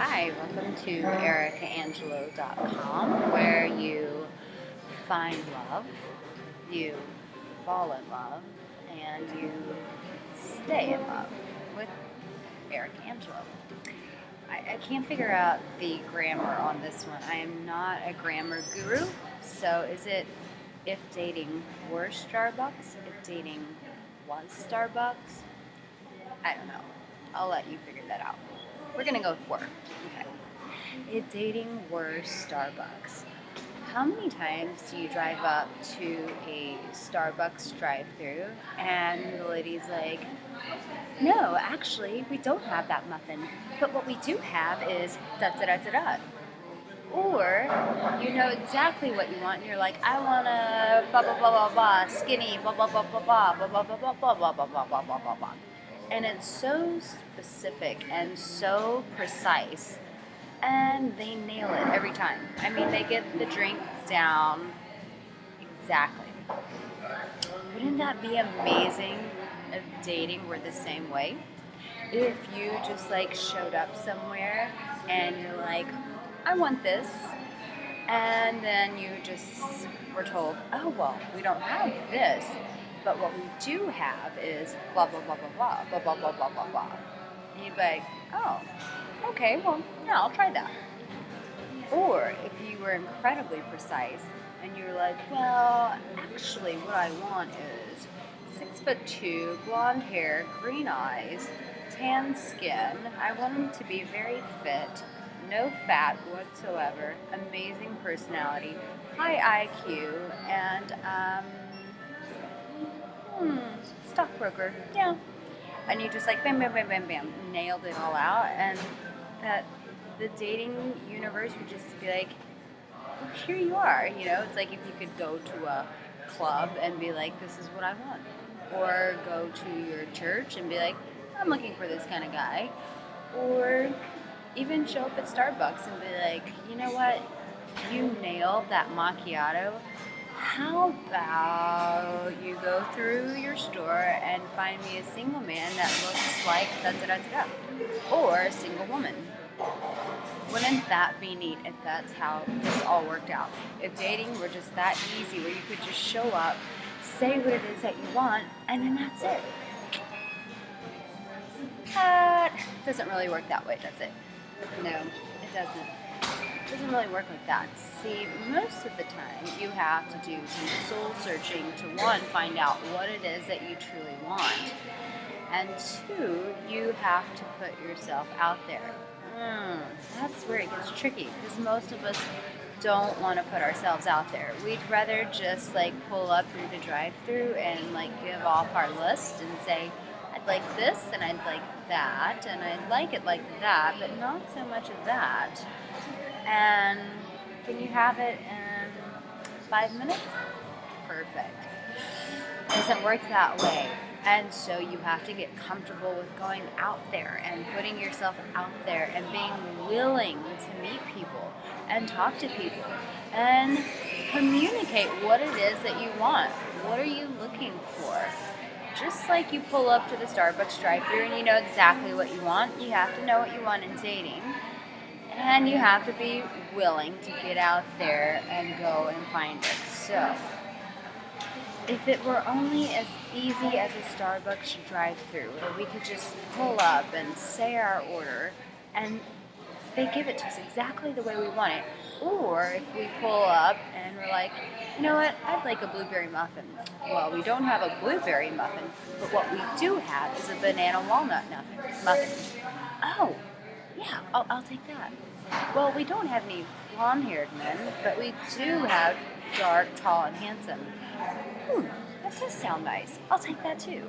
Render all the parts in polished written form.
Hi, welcome to ericaangelo.com, where you find love, you fall in love, and you stay in love with Erica Angelo. I can't figure out the grammar on this one. I am not a grammar guru, so is it if dating were Starbucks, if dating was Starbucks? I don't know. I'll let you figure that out. We're going to go with were. Okay. If dating were Starbucks, how many times do you drive up to a Starbucks drive-thru and the lady's like, no, actually, we don't have that muffin, but what we do have is da da da da da. Or you know exactly what you want and you're like, I want a blah blah blah blah blah, skinny, blah blah blah blah blah blah blah blah blah blah blah blah blah blah blah blah blah. And it's so specific and so precise, and they nail it every time. I mean, they get the drink down exactly. Wouldn't that be amazing if dating were the same way? If you just like showed up somewhere and you're like, I want this, and then you just were told, oh, well, we don't have this, but what we do have is blah, blah, blah, blah, blah, blah, blah, blah, blah, blah, blah. And you'd be like, oh, okay, well, yeah, I'll try that. Or if you were incredibly precise and you were like, well, actually what I want is 6'2", blonde hair, green eyes, tan skin. I want him to be very fit, no fat whatsoever, amazing personality, high IQ, and stockbroker. Yeah. And you just like bam, bam, bam, bam, bam, nailed it all out, and that the dating universe would just be like, well, here you are. You know, it's like if you could go to a club and be like, this is what I want, or go to your church and be like, I'm looking for this kind of guy, or even show up at Starbucks and be like, you know what, you nailed that macchiato. How about you go through your store and find me a single man that looks like da da da da da, or a single woman? Wouldn't that be neat if that's how this all worked out? If dating were just that easy, where you could just show up, say what it is that you want, and then that's it. Doesn't really work that way, does it? No, it doesn't. It doesn't really work like that. See, most of the time you have to do some soul searching to, one, find out what it is that you truly want, and two, you have to put yourself out there. That's where it gets tricky, because most of us don't want to put ourselves out there. We'd rather just like pull up through the drive-thru and like give off our list and say, I'd like this and I'd like that and I'd like it like that, but not so much of that. And can you have it in 5 minutes? Perfect. It doesn't work that way. And so you have to get comfortable with going out there and putting yourself out there and being willing to meet people and talk to people and communicate what it is that you want. What are you looking for? Just like you pull up to the Starbucks drive-thru and you know exactly what you want, you have to know what you want in dating. And you have to be willing to get out there and go and find it. So, if it were only as easy as a Starbucks drive-thru, where we could just pull up and say our order, and they give it to us exactly the way we want it. Or if we pull up and we're like, you know what, I'd like a blueberry muffin. Well, we don't have a blueberry muffin, but what we do have is a banana walnut muffin. Oh, yeah, I'll take that. Well, we don't have any blonde-haired men, but we do have dark, tall, and handsome. That does sound nice. I'll take that too.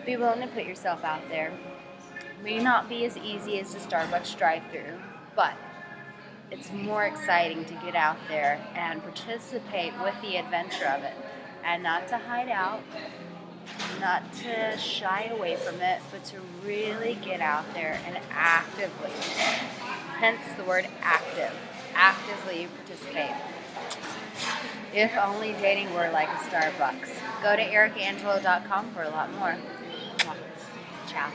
Be willing to put yourself out there. May not be as easy as the Starbucks drive-thru, but it's more exciting to get out there and participate with the adventure of it, and not to hide out, not to shy away from it, but to really get out there and actively, hence the word active, actively participate. If only dating were like a Starbucks. Go to ericaangelo.com for a lot more. Ciao.